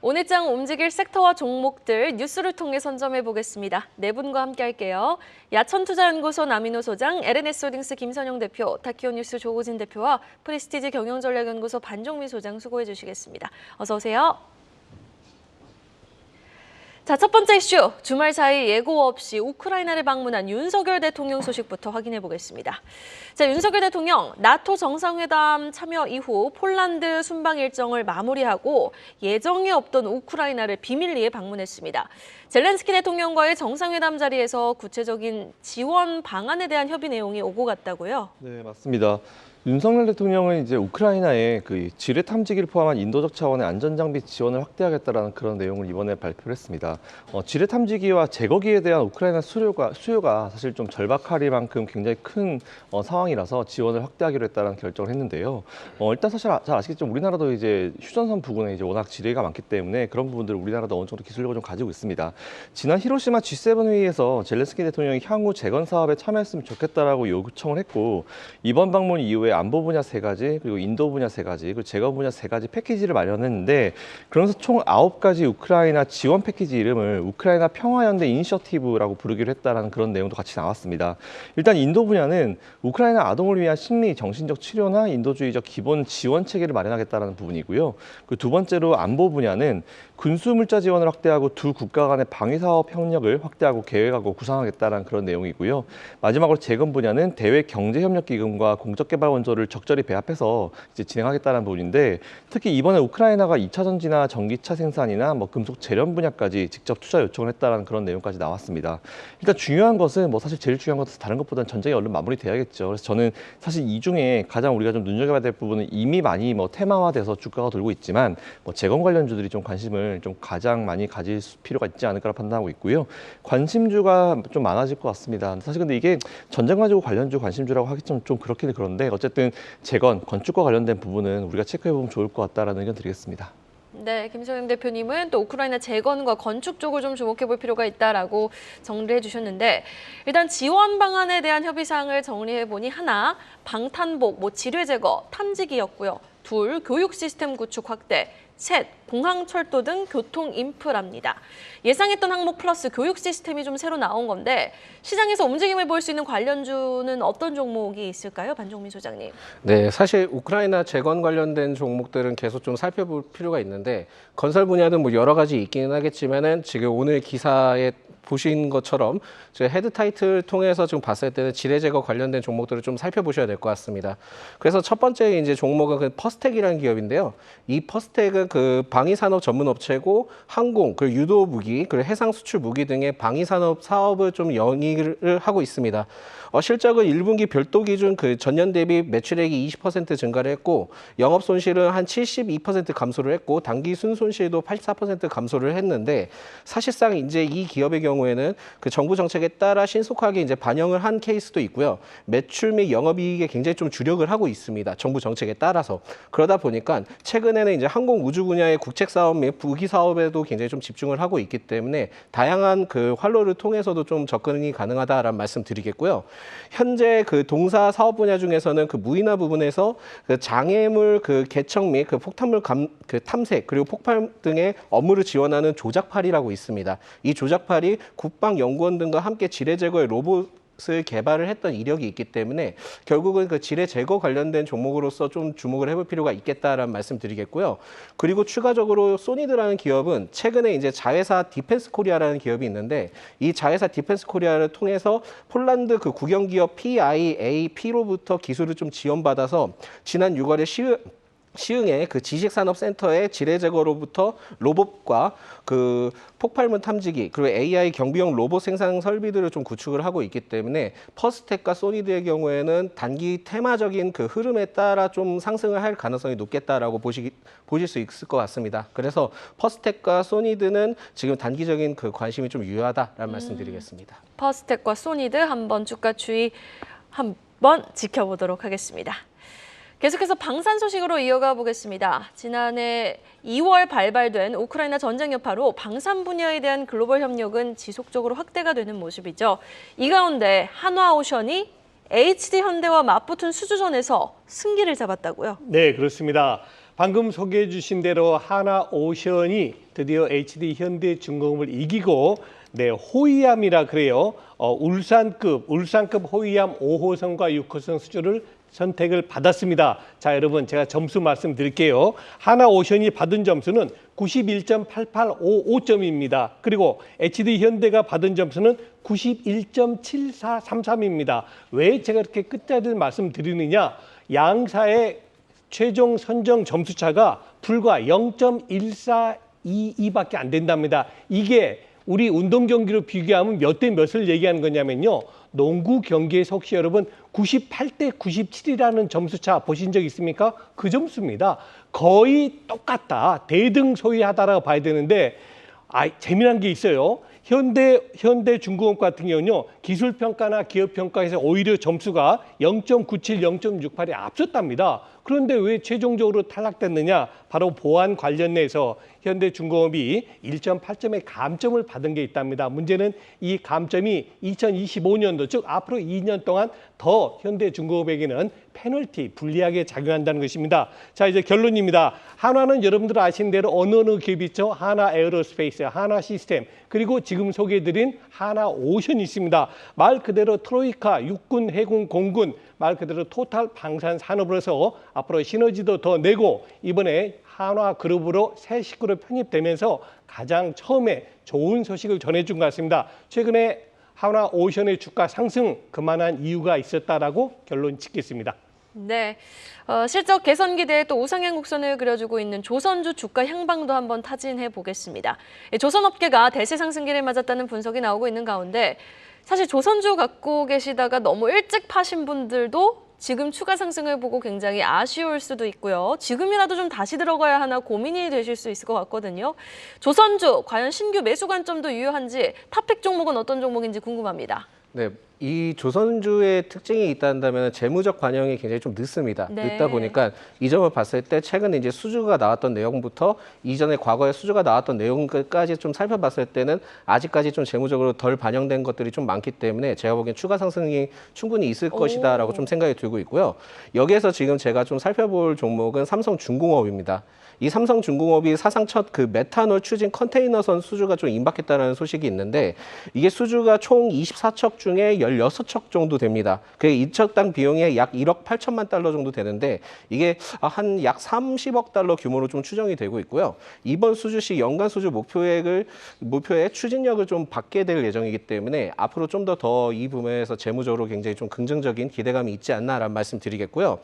오늘장 움직일 섹터와 종목들 뉴스를 통해 선점해 보겠습니다. 네 분과 함께 할게요. 야천투자연구소 남인호 소장, LNS홀딩스 김선영 대표, 타키오뉴스 조호진 대표와 프리스티지 경영전략연구소 반종미 소장 수고해 주시겠습니다. 어서 오세요. 자, 첫 번째 이슈, 주말 사이 예고 없이 우크라이나를 방문한 윤석열 대통령 소식부터 확인해 보겠습니다. 자, 윤석열 대통령 나토 정상회담 참여 이후 폴란드 순방 일정을 마무리하고 예정에 없던 우크라이나를 비밀리에 방문했습니다. 젤렌스키 대통령과의 정상회담 자리에서 구체적인 지원 방안에 대한 협의 내용이 오고 갔다고요? 네, 맞습니다. 윤석열 대통령은 이제 우크라이나에 그 지뢰 탐지기를 포함한 인도적 차원의 안전장비 지원을 확대하겠다라는 그런 내용을 이번에 발표를 했습니다. 지뢰 탐지기와 제거기에 대한 우크라이나 수요가 사실 좀 절박할 만큼 굉장히 큰 상황이라서 지원을 확대하기로 했다는 결정을 했는데요. 일단 사실 잘 아시겠지만 우리나라도 이제 휴전선 부근에 이제 워낙 지뢰가 많기 때문에 그런 부분들을 우리나라도 어느 정도 기술력을 좀 가지고 있습니다. 지난 히로시마 G7 회의에서 젤렌스키 대통령이 향후 재건 사업에 참여했으면 좋겠다라고 요청을 했고, 이번 방문 이후에 안보 분야 3가지, 그리고 인도 분야 3가지, 그리고 재건 분야 3가지 패키지를 마련했는데, 그러면서 총 9가지 우크라이나 지원 패키지 이름을 우크라이나 평화연대 이니셔티브라고 부르기로 했다는 그런 내용도 같이 나왔습니다. 일단 인도 분야는 우크라이나 아동을 위한 심리, 정신적 치료나 인도주의적 기본 지원 체계를 마련하겠다는 부분이고요. 그 두 번째로 안보 분야는 군수 물자 지원을 확대하고 두 국가 간의 방위 사업 협력을 확대하고 계획하고 구상하겠다는 그런 내용이고요. 마지막으로 재건 분야는 대외 경제 협력 기금과 공적 개발 원조를 적절히 배합해서 이제 진행하겠다는 부분인데, 특히 이번에 우크라이나가 2차 전지나 전기차 생산이나 금속 재련 분야까지 직접 투자 요청을 했다는 그런 내용까지 나왔습니다. 일단 중요한 것은 사실 제일 중요한 것은 다른 것보다는 전쟁이 얼른 마무리돼야겠죠. 그래서 저는 사실 이 중에 가장 우리가 좀 눈여겨봐야 될 부분은 이미 많이 테마화돼서 주가가 돌고 있지만 재건 관련주들이 좀 관심을 좀 가장 많이 가질 필요가 있지 않을까 판단하고 있고요. 관심주가 좀 많아질 것 같습니다. 사실 근데 이게 전쟁 가지고 관련주 관심주라고 하기 좀 그렇긴 그런데, 어쨌든 재건, 건축과 관련된 부분은 우리가 체크해보면 좋을 것 같다라는 의견 드리겠습니다. 네, 김선영 대표님은 또 우크라이나 재건과 건축 쪽을 좀 주목해 볼 필요가 있다라고 정리해 주셨는데, 일단 지원 방안에 대한 협의 사항을 정리해 보니 하나, 방탄복, 지뢰 제거, 탐지기였고요. 둘, 교육 시스템 구축 확대. 셋, 공항, 철도 등 교통 인프라입니다. 예상했던 항목 플러스 교육 시스템이 좀 새로 나온 건데, 시장에서 움직임을 볼 수 있는 관련주는 어떤 종목이 있을까요? 반종민 소장님. 네, 사실 우크라이나 재건 관련된 종목들은 계속 좀 살펴볼 필요가 있는데, 건설 분야는 여러 가지 있기는 하겠지만은 지금 오늘 기사에 보신 것처럼 저 헤드 타이틀 통해서 지금 봤을 때는 지뢰 제거 관련된 종목들을 좀 살펴보셔야 될 것 같습니다. 그래서 첫 번째 이제 종목은 그 퍼스텍이라는 기업인데요. 이 퍼스텍은 그 방위 산업 전문 업체고, 항공, 그리고 유도 무기, 그리고 해상 수출 무기 등의 방위 산업 사업을 좀 영위를 하고 있습니다. 실적은 1분기 별도 기준 그 전년 대비 매출액이 20% 증가를 했고, 영업 손실은 한 72% 감소를 했고, 당기 순손실도 84% 감소를 했는데, 사실상 이제 이 기업의 경우에는 그 정부 정책에 따라 신속하게 이제 반영을 한 케이스도 있고요. 매출 및 영업이익에 굉장히 좀 주력을 하고 있습니다. 정부 정책에 따라서. 그러다 보니까 최근에는 이제 항공 우주 분야의 국책 사업 및 부기 사업에도 굉장히 좀 집중을 하고 있기 때문에 다양한 그 활로를 통해서도 좀 접근이 가능하다라는 말씀 드리겠고요. 현재 그 동사 사업 분야 중에서는 그 무인화 부분에서 그 장애물 그 개척 및 그 폭탄물 그 탐색, 그리고 폭발 등의 업무를 지원하는 조작팔이라고 있습니다. 이 조작팔이 국방연구원 등과 함께 지뢰 제거의 로봇을 개발을 했던 이력이 있기 때문에 결국은 그 지뢰 제거 관련된 종목으로서 좀 주목을 해볼 필요가 있겠다라는 말씀 드리겠고요. 그리고 추가적으로 소니드라는 기업은 최근에 이제 자회사 디펜스 코리아라는 기업이 있는데, 이 자회사 디펜스 코리아를 통해서 폴란드 그 국영기업 PIAP로부터 기술을 좀 지원받아서 지난 6월에 시흥의 그 지식산업센터의 지뢰 제거로부터 로봇과 그 폭발물 탐지기, 그리고 AI 경비용 로봇 생산 설비들을 좀 구축을 하고 있기 때문에 퍼스텍과 소니드의 경우에는 단기 테마적인 그 흐름에 따라 좀 상승을 할 가능성이 높겠다라고 보실 수 있을 것 같습니다. 그래서 퍼스텍과 소니드는 지금 단기적인 그 관심이 좀 유효하다라는 말씀드리겠습니다. 퍼스텍과 소니드 한번 주가 추이 한번 지켜보도록 하겠습니다. 계속해서 방산 소식으로 이어가 보겠습니다. 지난해 2월 발발된 우크라이나 전쟁 여파로 방산 분야에 대한 글로벌 협력은 지속적으로 확대가 되는 모습이죠. 이 가운데 한화오션이 HD현대와 맞붙은 수주전에서 승기를 잡았다고요? 네, 그렇습니다. 방금 소개해 주신 대로 하나오션이 드디어 HD 현대중공업을 이기고 호위함이라 그래요. 울산급 호위함 5호선과 6호선 수주를 선택을 받았습니다. 자, 여러분 제가 점수 말씀드릴게요. 하나오션이 받은 점수는 91.8855점입니다. 그리고 HD 현대가 받은 점수는 91.7433입니다. 왜 제가 이렇게 끝자리를 말씀드리느냐? 양사의 최종 선정 점수 차가 불과 0.1422밖에 안 된답니다. 이게 우리 운동 경기로 비교하면 몇 대 몇을 얘기하는 거냐면요. 농구 경기에서 혹시 여러분 98대 97이라는 점수차 보신 적 있습니까? 그 점수입니다. 거의 똑같다. 대등소이하다라고 봐야 되는데 재미난 게 있어요. 현대중공업 같은 경우는요. 기술평가나 기업평가에서 오히려 점수가 0.97, 0.68이 앞섰답니다. 그런데 왜 최종적으로 탈락됐느냐? 바로 보안 관련해서 현대중공업이 1.8점의 감점을 받은 게 있답니다. 문제는 이 감점이 2025년도, 즉 앞으로 2년 동안 더 현대중공업에게는 페널티, 불리하게 작용한다는 것입니다. 자, 이제 결론입니다. 한화는 여러분들 아시는 대로 어느 기업이 있죠? 하나에어로스페이스, 하나시스템, 그리고 지금 소개해드린 하나오션이 있습니다. 말 그대로 트로이카, 육군, 해군, 공군, 말 그대로 토탈 방산산업으로서 앞으로 시너지도 더 내고 이번에 한화그룹으로 새 식구로 편입되면서 가장 처음에 좋은 소식을 전해준 것 같습니다. 최근에 하나오션의 주가 상승 그만한 이유가 있었다라고 결론 짓겠습니다. 네, 실적 개선 기대에 또 우상향 곡선을 그려주고 있는 조선주 주가 향방도 한번 타진해 보겠습니다. 조선업계가 대세 상승기를 맞았다는 분석이 나오고 있는 가운데 사실 조선주 갖고 계시다가 너무 일찍 파신 분들도 지금 추가 상승을 보고 굉장히 아쉬울 수도 있고요. 지금이라도 좀 다시 들어가야 하나 고민이 되실 수 있을 것 같거든요. 조선주, 과연 신규 매수 관점도 유효한지 탑픽 종목은 어떤 종목인지 궁금합니다. 네, 이 조선주의 특징이 있다면 재무적 반영이 굉장히 좀 늦습니다. 네. 늦다 보니까 이 점을 봤을 때 최근에 이제 수주가 나왔던 내용부터 이전에 과거에 수주가 나왔던 내용까지 좀 살펴봤을 때는 아직까지 좀 재무적으로 덜 반영된 것들이 좀 많기 때문에 제가 보기엔 추가 상승이 충분히 있을 것이다라고 좀 생각이 들고 있고요. 여기에서 지금 제가 좀 살펴볼 종목은 삼성중공업입니다. 이 삼성중공업이 사상 첫 그 메탄올 추진 컨테이너선 수주가 좀 임박했다는 소식이 있는데 이게 수주가 총 24척 중에 16척 정도 됩니다. 그게 1척당 비용이 약 1억 8천만 달러 정도 되는데 이게 한 약 30억 달러 규모로 좀 추정이 되고 있고요. 이번 수주 시 연간 수주 목표의 추진력을 좀 받게 될 예정이기 때문에 앞으로 좀 더 이 부분에서 재무적으로 굉장히 좀 긍정적인 기대감이 있지 않나라는 말씀 드리겠고요.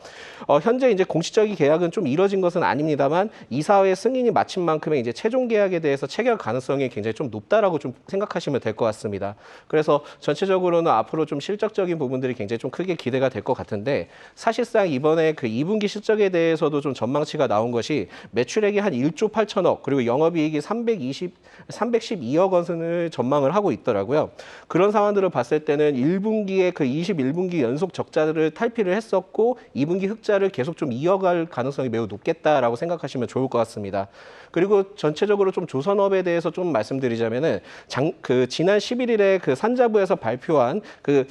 현재 이제 공식적인 계약은 좀 이뤄진 것은 아닙니다만 이사회 승인이 마친 만큼의 이제 최종 계약에 대해서 체결 가능성이 굉장히 좀 높다라고 좀 생각하시면 될 것 같습니다. 그래서 전체적으로는 앞으로 좀 실적적인 부분들이 굉장히 좀 크게 기대가 될 것 같은데 사실상 이번에 그 2분기 실적에 대해서도 좀 전망치가 나온 것이 매출액이 한 1조 8천억 그리고 영업이익이 312억 원을 전망을 하고 있더라고요. 그런 상황들을 봤을 때는 1분기에 그 21분기 연속 적자를 탈피를 했었고 2분기 흑자를 계속 좀 이어갈 가능성이 매우 높겠다라고 생각하시면 좋을 것 같습니다. 그리고 전체적으로 좀 조선업에 대해서 좀 말씀드리자면은 지난 11일에 그 산자부에서 발표한 그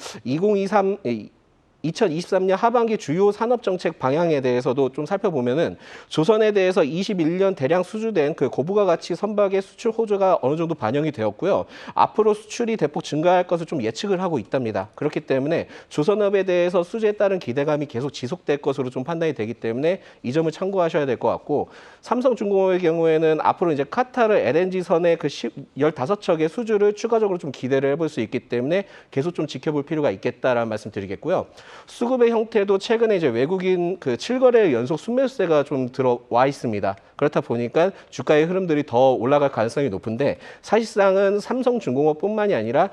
2023년 하반기 주요 산업정책 방향에 대해서도 좀 살펴보면은 조선에 대해서 21년 대량 수주된 그 고부가 가치 선박의 수출 호조가 어느 정도 반영이 되었고요. 앞으로 수출이 대폭 증가할 것을 좀 예측을 하고 있답니다. 그렇기 때문에 조선업에 대해서 수주에 따른 기대감이 계속 지속될 것으로 좀 판단이 되기 때문에 이 점을 참고하셔야 될 것 같고 삼성중공업의 경우에는 앞으로 이제 카타르 LNG선의 그 15척의 수주를 추가적으로 좀 기대를 해볼 수 있기 때문에 계속 좀 지켜볼 필요가 있겠다라는 말씀 드리겠고요. 수급의 형태도 최근에 이제 외국인 그 7거래 연속 순매수세가 좀 들어와 있습니다. 그렇다 보니까 주가의 흐름들이 더 올라갈 가능성이 높은데 사실상은 삼성중공업뿐만이 아니라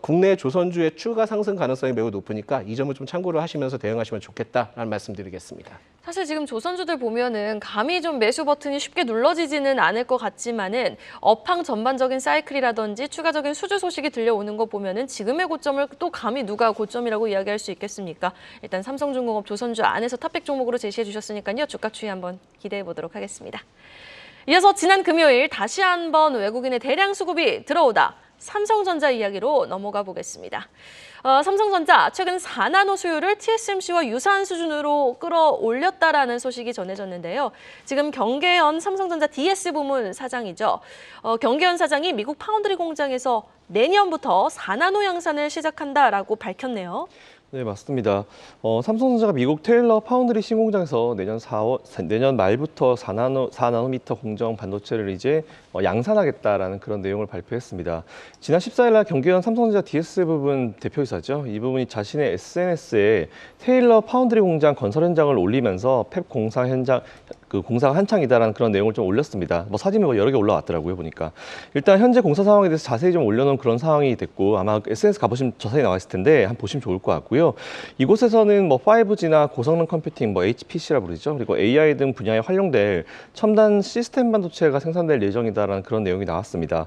국내 조선주의 추가 상승 가능성이 매우 높으니까 이 점을 좀 참고를 하시면서 대응하시면 좋겠다라는 말씀드리겠습니다. 사실 지금 조선주들 보면은 감히 좀 매수 버튼이 쉽게 눌러지지는 않을 것 같지만은 업황 전반적인 사이클이라든지 추가적인 수주 소식이 들려오는 거 보면은 지금의 고점을 또 감히 누가 고점이라고 이야기할 수 있겠습니까? 일단 삼성중공업 조선주 안에서 탑픽 종목으로 제시해 주셨으니까요. 주가 추이 한번 기대해 보도록 하겠습니다. 이어서 지난 금요일 다시 한번 외국인의 대량 수급이 들어오다 삼성전자 이야기로 넘어가 보겠습니다. 삼성전자 최근 4나노 수요를 TSMC와 유사한 수준으로 끌어올렸다라는 소식이 전해졌는데요. 지금 경계현 삼성전자 DS 부문 사장이죠. 경계현 사장이 미국 파운드리 공장에서 내년부터 4나노 양산을 시작한다라고 밝혔네요. 네, 맞습니다. 삼성전자가 미국 테일러 파운드리 신공장에서 내년 말부터 4나노미터 공정 반도체를 이제 양산하겠다라는 그런 내용을 발표했습니다. 지난 14일 날 경계현 삼성전자 DS 부분 대표이사죠. 이 부분이 자신의 SNS에 테일러 파운드리 공장 건설 현장을 올리면서 팹 공사 현장 공사가 한창이다라는 그런 내용을 좀 올렸습니다. 사진이 여러 개 올라왔더라고요, 보니까. 일단 현재 공사 상황에 대해서 자세히 좀 올려놓은 그런 상황이 됐고, 아마 SNS 가보시면 자세히 나와 있을 텐데 한번 보시면 좋을 것 같고요. 이곳에서는 5G나 고성능 컴퓨팅, HPC라 부르죠. 그리고 AI 등 분야에 활용될 첨단 시스템 반도체가 생산될 예정이다라는 그런 내용이 나왔습니다.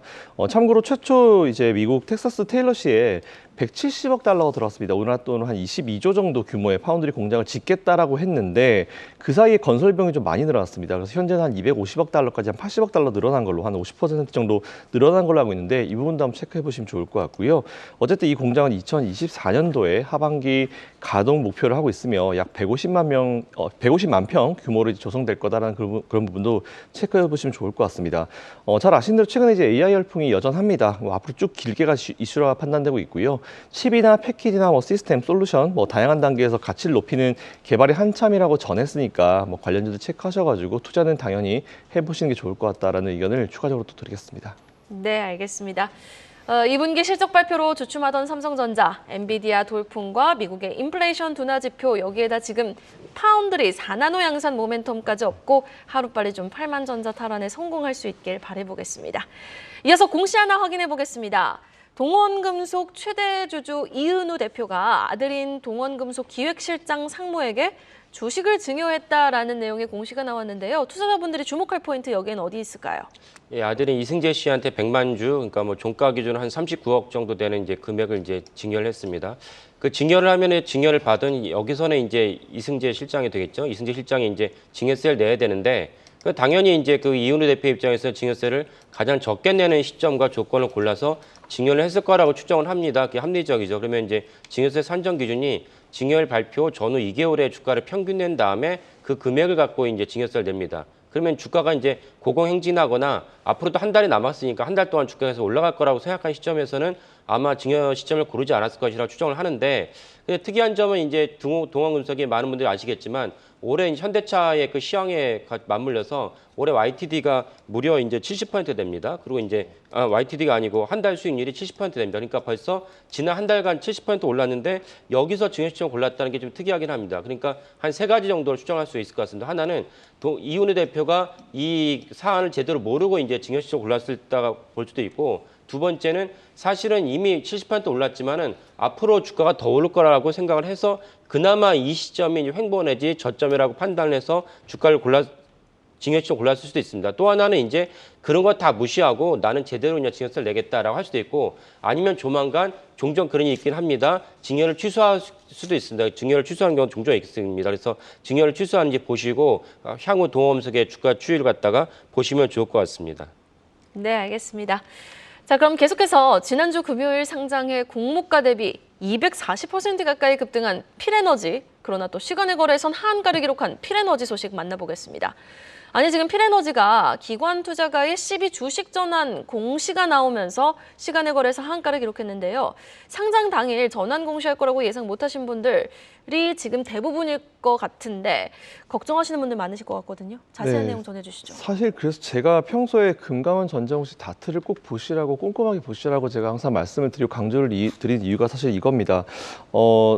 참고로 최초 이제 미국 텍사스 테일러시에 170억 달러가 들어왔습니다. 우리나라 돈으로 한 22조 정도 규모의 파운드리 공장을 짓겠다라고 했는데 그 사이에 건설 비용이 좀 많이 늘어났습니다. 그래서 현재는 한 250억 달러까지 한 80억 달러 늘어난 걸로 한 50% 정도 늘어난 걸로 알고 있는데 이 부분도 한번 체크해 보시면 좋을 것 같고요. 어쨌든 이 공장은 2024년도에 하반기 가동 목표를 하고 있으며 약 150만 평 규모로 조성될 거다라는 그런 부분도 체크해 보시면 좋을 것 같습니다. 잘 아시는 대로 최근에 이제 AI 열풍이 여전합니다. 앞으로 쭉 길게 갈 이슈라 판단되고 있고요. 칩이나 패키지나 시스템, 솔루션 다양한 단계에서 가치를 높이는 개발이 한참이라고 전했으니까 관련주들 체크하셔가지고 투자는 당연히 해보시는 게 좋을 것 같다라는 의견을 추가적으로 또 드리겠습니다. 네, 알겠습니다. 2분기 실적 발표로 주춤하던 삼성전자, 엔비디아 돌풍과 미국의 인플레이션 둔화 지표 여기에다 지금 파운드리 4나노 양산 모멘텀까지 얻고 하루빨리 좀 8만 전자 탈환에 성공할 수 있길 바라보겠습니다. 이어서 공시 하나 확인해 보겠습니다. 동원금속 최대 주주 이은우 대표가 아들인 동원금속 기획실장 상무에게 주식을 증여했다라는 내용의 공시가 나왔는데요. 투자자분들이 주목할 포인트 여기엔 어디 있을까요? 예, 아들인 이승재 씨한테 100만 주, 그러니까 종가 기준으로 한 39억 정도 되는 이제 금액을 이제 증여를 했습니다. 그 증여를 하면은 증여를 받은 여기서는 이제 이승재 실장이 되겠죠. 이승재 실장이 이제 증여세를 내야 되는데 당연히 이제 그 이은우 대표 입장에서 증여세를 가장 적게 내는 시점과 조건을 골라서 증여를 했을 거라고 추정을 합니다. 그게 합리적이죠. 그러면 이제 증여세 산정 기준이 증여일 발표 전후 2개월의 주가를 평균 낸 다음에 그 금액을 갖고 이제 증여세를 냅니다. 그러면 주가가 이제 고공행진하거나 앞으로도 한 달이 남았으니까 한 달 동안 주가가 올라갈 거라고 생각한 시점에서는 아마 증여 시점을 고르지 않았을 것이라고 추정을 하는데 근데 특이한 점은 이제 동원금속이 많은 분들이 아시겠지만 올해 현대차의 그 시황에 맞물려서 올해 YTD가 무려 이제 70% 됩니다. 그리고 이제 YTD가 아니고 한 달 수익률이 70% 됩니다. 그러니까 벌써 지난 한 달간 70% 올랐는데 여기서 증여 시점 골랐다는 게 좀 특이하긴 합니다. 그러니까 한 세 가지 정도를 추정할 수 있을 것 같습니다. 하나는 이은우 대표가 이 사안을 제대로 모르고 이제 증여 시점 골랐을 때가 볼 수도 있고 두 번째는 사실은 이미 70% 올랐지만은 앞으로 주가가 더 오를 거라고 생각을 해서 그나마 이 시점이 횡보 내지 저점이라고 판단을 해서 주가를 증여 시점 골랐을 수도 있습니다. 또 하나는 이제 그런 거 다 무시하고 나는 제대로 그냥 증여세를 내겠다라고 할 수도 있고 아니면 조만간 종종 그런 일이 있긴 합니다. 증여를 취소할 수도 있습니다. 증여를 취소하는 경우는 종종 있습니다. 그래서 증여를 취소하는지 보시고 향후 동원금속의 주가 추이를 갖다가 보시면 좋을 것 같습니다. 네, 알겠습니다. 자, 그럼 계속해서 지난주 금요일 상장해 공모가 대비 240% 가까이 급등한 필에너지, 그러나 또 시간의 거래에선 하한가를 기록한 필에너지 소식 만나보겠습니다. 아니, 지금 필에너지가 기관 투자가의 12 주식 전환 공시가 나오면서 시간의 거래에서 하한가를 기록했는데요. 상장 당일 전환 공시할 거라고 예상 못하신 분들이 지금 대부분일 것 같은데 걱정하시는 분들 많으실 것 같거든요. 자세한 네. 내용 전해주시죠. 사실 그래서 제가 평소에 금감원 전자공시 다트를 꼭 보시라고 꼼꼼하게 보시라고 제가 항상 말씀을 드리고 강조를 드린 이유가 사실 이겁니다.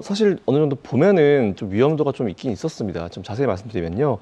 사실 어느 정도 보면은 좀 위험도가 좀 있긴 있었습니다. 좀 자세히 말씀드리면요.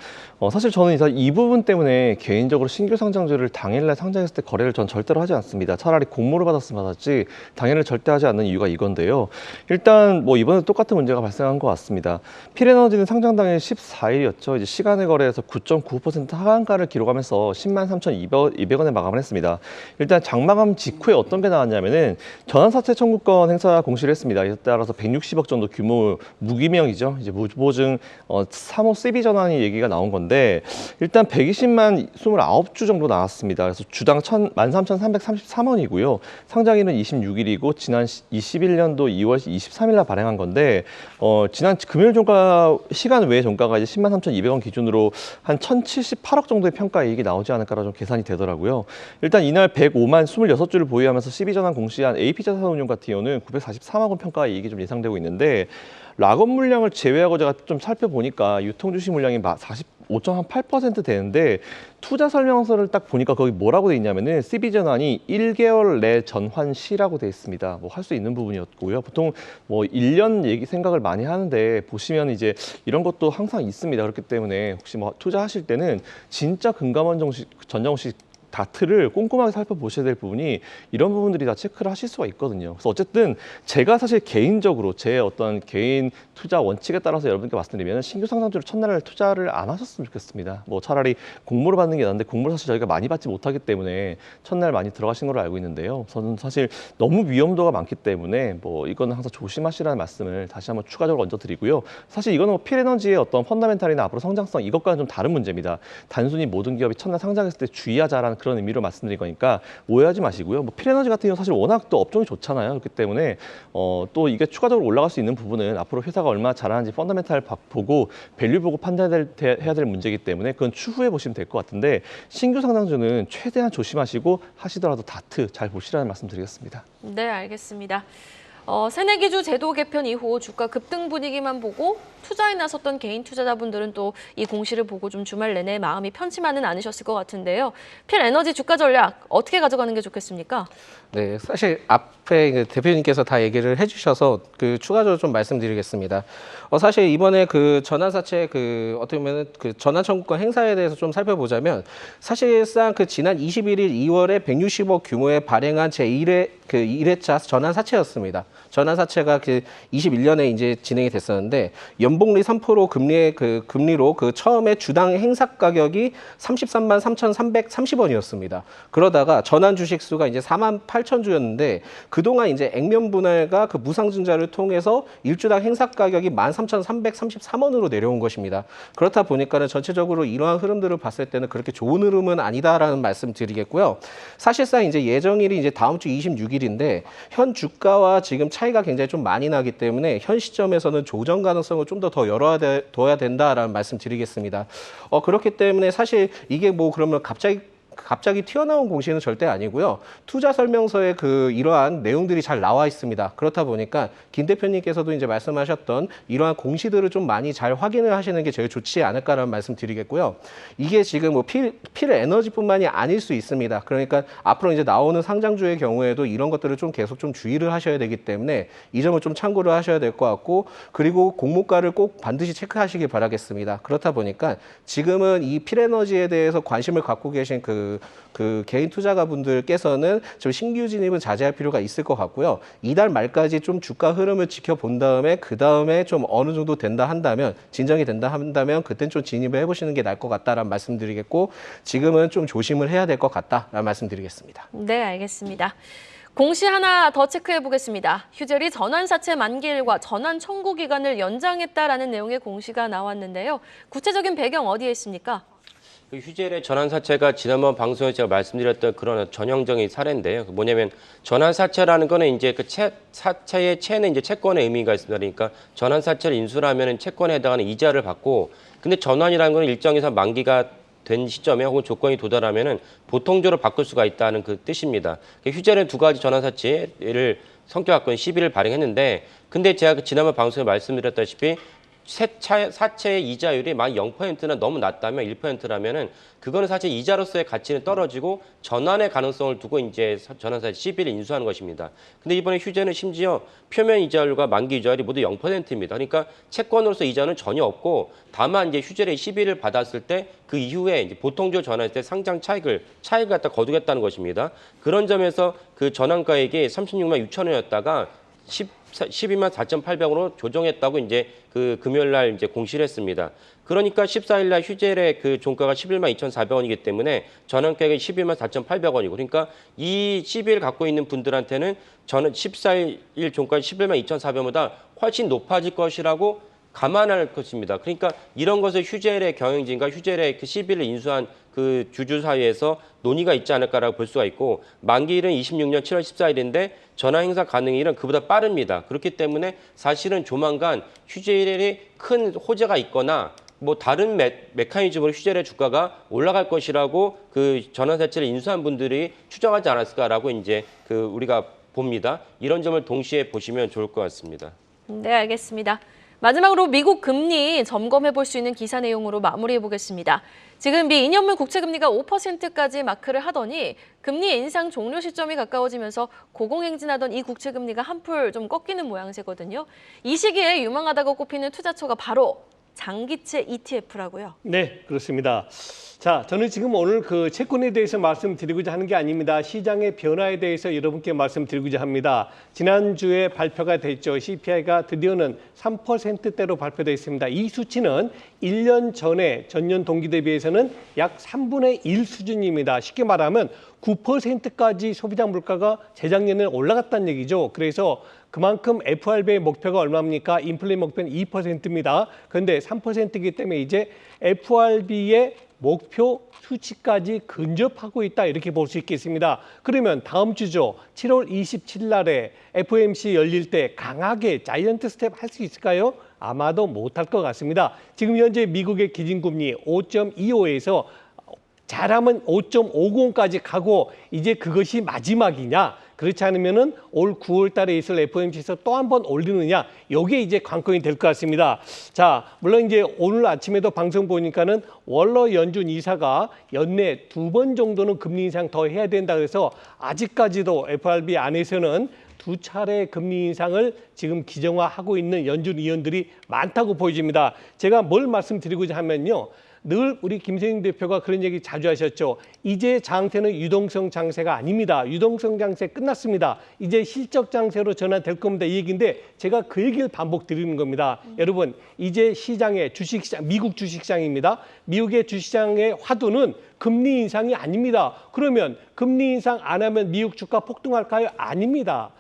사실 저는 이 부분 때문에 개인적으로 신규 상장주를 당일날 상장했을 때 거래를 전 절대로 하지 않습니다. 차라리 공모를 받았으면 받았지 당일날 절대 하지 않는 이유가 이건데요. 일단 이번에 똑같은 문제가 발생한 것 같습니다. 필에너지는 상장 당일 14일이었죠. 이제 시간의 거래에서 9.95% 하한가를 기록하면서 103,200원에 마감을 했습니다. 일단 장마감 직후에 어떤 게 나왔냐면은 전환사채 청구권 행사 공시를 했습니다. 이에 따라서 160억 정도 규모 무기명이죠. 이제 무보증 3호 CB 전환이 얘기가 나온 건데 일단 120만 29주 정도 나왔습니다. 그래서 주당 13,333원이고요. 상장일은 26일이고 지난 21년도 2월 23일 날 발행한 건데 지난 금요일 종가 시간 외의 종가가 이제 10만 3,200원 기준으로 한 1,078억 정도의 평가 이익이 나오지 않을까라 좀 계산이 되더라고요. 일단 이날 105만 26주를 보유하면서 12전환 공시한 AP자산운용 같은 경우는 943억 원 평가 이익이 좀 예상되고 있는데 락업 물량을 제외하고 제가 좀 살펴보니까 유통 주식 물량이 45.8% 되는데 투자 설명서를 딱 보니까 거기 뭐라고 돼 있냐면은 CB 전환이 1개월 내 전환 시라고 돼 있습니다. 뭐 할 수 있는 부분이었고요. 보통 뭐 1년 얘기 생각을 많이 하는데 보시면 이제 이런 것도 항상 있습니다. 그렇기 때문에 혹시 뭐 투자하실 때는 진짜 금감원 전정식 다트를 꼼꼼하게 살펴보셔야 될 부분이 이런 부분들이 다 체크를 하실 수가 있거든요. 그래서 어쨌든 제가 사실 개인적으로 제 어떤 개인 투자 원칙에 따라서 여러분께 말씀드리면 신규 상장주를 첫날에 투자를 안 하셨으면 좋겠습니다. 뭐 차라리 공모를 받는 게 낫는데 공모를 사실 저희가 많이 받지 못하기 때문에 첫날 많이 들어가신 걸로 알고 있는데요. 저는 사실 너무 위험도가 많기 때문에 뭐 이거는 항상 조심하시라는 말씀을 다시 한번 추가적으로 얹어드리고요. 사실 이거는 뭐 필에너지의 어떤 펀더멘탈이나 앞으로 성장성 이것과는 좀 다른 문제입니다. 단순히 모든 기업이 첫날 상장했을 때 주의하자라는 그런 의미로 말씀드린 거니까 오해하지 마시고요. 뭐 필에너지 같은 경우 사실 워낙 또 업종이 좋잖아요. 그렇기 때문에 또 이게 추가적으로 올라갈 수 있는 부분은 앞으로 회사가 얼마나 잘하는지 펀더멘탈 보고 밸류 보고 판단해야 될 문제이기 때문에 그건 추후에 보시면 될 것 같은데 신규 상장주는 최대한 조심하시고 하시더라도 다트 잘 보시라는 말씀 드리겠습니다. 네, 알겠습니다. 새내기주 제도 개편 이후 주가 급등 분위기만 보고 투자에 나섰던 개인 투자자분들은 또 이 공시를 보고 좀 주말 내내 마음이 편치만은 않으셨을 것 같은데요. 필에너지 주가 전략 어떻게 가져가는 게 좋겠습니까? 네, 사실 앞에 그 대표님께서 다 얘기를 해주셔서 그 추가적으로 좀 말씀드리겠습니다. 사실 이번에 그 전환사채 어떻게 보면 그 전환 청구권 행사에 대해서 좀 살펴보자면 사실상 그 지난 21일 2월에 160억 규모의 발행한 제1회 그 1회차 전환사채였습니다. 전환사채가 그 21년에 이제 진행이 됐었는데 연복리 3% 금리로 그 처음에 주당 행사 가격이 33만 3,330원이었습니다. 그러다가 전환 주식 수가 이제 4만 8천 주였는데 그동안 이제 액면 분할과 그 무상증자를 통해서 일주당 행사 가격이 13,333원으로 내려온 것입니다. 그렇다 보니까는 전체적으로 이러한 흐름들을 봤을 때는 그렇게 좋은 흐름은 아니다라는 말씀 드리겠고요. 사실상 이제 예정일이 이제 다음 주 26일인데 현 주가와 지금 차이가 굉장히 좀 많이 나기 때문에 현 시점에서는 조정 가능성을 좀 더 열어둬야 된다라는 말씀 드리겠습니다. 그렇기 때문에 사실 이게 뭐 그러면 갑자기 튀어나온 공시는 절대 아니고요. 투자 설명서에 이러한 내용들이 잘 나와 있습니다. 그렇다 보니까 김 대표님께서도 이제 말씀하셨던 이러한 공시들을 좀 많이 잘 확인을 하시는 게 제일 좋지 않을까라는 말씀 드리겠고요. 이게 지금 뭐 필에너지뿐만이 아닐 수 있습니다. 그러니까 앞으로 이제 나오는 상장주의 경우에도 이런 것들을 좀 계속 좀 주의를 하셔야 되기 때문에 이 점을 좀 참고를 하셔야 될 것 같고 그리고 공모가를 꼭 반드시 체크하시길 바라겠습니다. 그렇다 보니까 지금은 이 필에너지에 대해서 관심을 갖고 계신 그 개인 투자가분들께서는 좀 신규 진입은 자제할 필요가 있을 것 같고요. 이달 말까지 좀 주가 흐름을 지켜본 다음에 그 다음에 좀 어느 정도 진정이 된다 한다면 그땐 좀 진입을 해보시는 게 나을 것 같다라는 말씀드리겠고 지금은 좀 조심을 해야 될 것 같다라는 말씀드리겠습니다. 네, 알겠습니다. 공시 하나 더 체크해 보겠습니다. 휴젤이 전환사채 만기일과 전환 청구 기간을 연장했다라는 내용의 공시가 나왔는데요. 구체적인 배경 어디에 있습니까? 그 휴젤의 전환사채가 지난번 방송에서 제가 말씀드렸던 그런 전형적인 사례인데요. 뭐냐면 전환사채라는 거는 이제 그 사채의 채는 이제 채권의 의미가 있습니다. 그러니까 전환사채를 인수를 하면은 채권에 해당하는 이자를 받고 근데 전환이라는 거는 일정 이상 만기가 된 시점에 혹은 조건이 도달하면은 보통적으로 바꿀 수가 있다는 그 뜻입니다. 휴젤은 두 가지 전환사채를 성격 갖고 있는 시비를 발행했는데 근데 제가 지난번 방송에 말씀드렸다시피 사채의 이자율이 만 0%는 너무 낮다면 1%라면은 그거는 사실 이자로서의 가치는 떨어지고 전환의 가능성을 두고 이제 전환사채 시비를 인수하는 것입니다. 근데 이번에 휴재는 심지어 표면 이자율과 만기 이자율이 모두 0%입니다. 그러니까 채권으로서 이자는 전혀 없고 다만 이제 휴재의 시비를 받았을 때 그 이후에 이제 보통적으로 전환했을 때 상장 차익을 갖다 거두겠다는 것입니다. 그런 점에서 그 전환가액이 36만 6천 원이었다가 12만 4,800원으로 조정했다고 이제 그 금요일 날 이제 공시를 했습니다. 그러니까 14일 날 휴젤의 그 종가가 11만 2,400원이기 때문에 전환가액이 12만 4,800원이고 그러니까 이 시비를 갖고 있는 분들한테는 저는 14일 종가 11만 2,400원보다 훨씬 높아질 것이라고 감안할 것입니다. 그러니까 이런 것을 휴젤의 경영진과 휴젤의 그 시비를 인수한 그 주주 사이에서 논의가 있지 않을까라고 볼 수가 있고 만기일은 26년 7월 14일인데 전환 행사 가능일은 그보다 빠릅니다. 그렇기 때문에 사실은 조만간 휴젤이 큰 호재가 있거나 뭐 다른 메커니즘으로 휴젤의 주가가 올라갈 것이라고 그 전환사채를 인수한 분들이 추정하지 않았을까라고 이제 그 우리가 봅니다. 이런 점을 동시에 보시면 좋을 것 같습니다. 네, 알겠습니다. 마지막으로 미국 금리 점검해 볼 수 있는 기사 내용으로 마무리해 보겠습니다. 지금 미 2년물 국채 금리가 5%까지 마크를 하더니 금리 인상 종료 시점이 가까워지면서 고공행진하던 이 국채 금리가 한풀 좀 꺾이는 모양새거든요. 이 시기에 유망하다고 꼽히는 투자처가 바로 장기채 ETF라고요. 네, 그렇습니다. 자, 저는 지금 오늘 그 채권에 대해서 말씀드리고자 하는 게 아닙니다. 시장의 변화에 대해서 여러분께 말씀드리고자 합니다. 지난주에 발표가 됐죠. CPI가 드디어는 3%대로 발표됐습니다. 이 수치는 1년 전에 전년 동기 대비해서는 약 3분의 1 수준입니다. 쉽게 말하면 9%까지 소비자 물가가 재작년에 올라갔다는 얘기죠. 그래서 그만큼 FRB의 목표가 얼마입니까? 인플레 목표는 2%입니다. 그런데 3%이기 때문에 이제 FRB의 목표 수치까지 근접하고 있다 이렇게 볼 수 있겠습니다. 그러면 다음 주죠. 7월 27일 날에 FOMC 열릴 때 강하게 자이언트 스텝 할 수 있을까요? 아마도 못할 것 같습니다. 지금 현재 미국의 기준금리 5.25에서 잘하면 5.50까지 가고 이제 그것이 마지막이냐? 그렇지 않으면은 올 9월 달에 있을 FOMC에서 또 한 번 올리느냐? 이게 이제 관건이 될 것 같습니다. 자, 물론 이제 오늘 아침에도 방송 보니까는 월러 연준 이사가 연내 2번 정도는 금리 인상 더 해야 된다 그래서 아직까지도 FRB 안에서는 2차례 금리 인상을 지금 기정화하고 있는 연준 위원들이 많다고 보여집니다. 제가 뭘 말씀드리고자 하면요. 늘 우리 김세영 대표가 그런 얘기 자주 하셨죠. 이제 장세는 유동성 장세가 아닙니다. 유동성 장세 끝났습니다. 이제 실적 장세로 전환될 겁니다. 이 얘기인데 제가 그 얘기를 반복드리는 겁니다. 여러분, 이제 시장의 주식시장, 미국 주식시장입니다. 미국의 주식시장의 화두는 금리 인상이 아닙니다. 그러면 금리 인상 안 하면 미국 주가 폭등할까요? 아닙니다.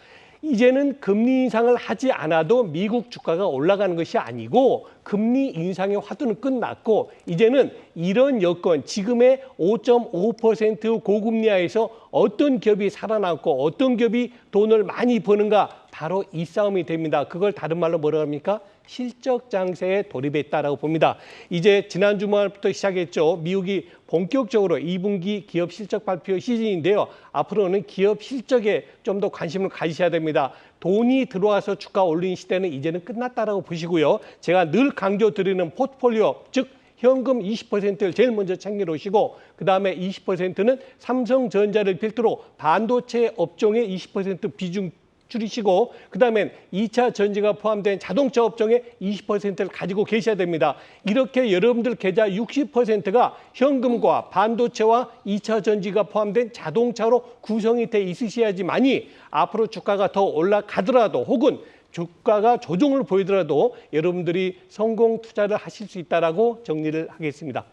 이제는 금리 인상을 하지 않아도 미국 주가가 올라가는 것이 아니고 금리 인상의 화두는 끝났고 이제는 이런 여건 지금의 5.5% 고금리하에서 어떤 기업이 살아남고 어떤 기업이 돈을 많이 버는가 바로 이 싸움이 됩니다. 그걸 다른 말로 뭐라고 합니까? 실적 장세에 돌입했다라고 봅니다. 이제 지난 주말부터 시작했죠. 미국이 본격적으로 2분기 기업 실적 발표 시즌인데요. 앞으로는 기업 실적에 좀 더 관심을 가지셔야 됩니다. 돈이 들어와서 주가 올리는 시대는 이제는 끝났다라고 보시고요. 제가 늘 강조드리는 포트폴리오, 즉 현금 20%를 제일 먼저 챙겨 놓으시고 그다음에 20%는 삼성전자를 필두로 반도체 업종의 20% 비중 줄이시고 그다음엔 2차 전지가 포함된 자동차 업종의 20%를 가지고 계셔야 됩니다. 이렇게 여러분들 계좌 60%가 현금과 반도체와 2차 전지가 포함된 자동차로 구성이 돼 있으셔야지만이 앞으로 주가가 더 올라가더라도 혹은 주가가 조정을 보이더라도 여러분들이 성공 투자를 하실 수 있다라고 정리를 하겠습니다.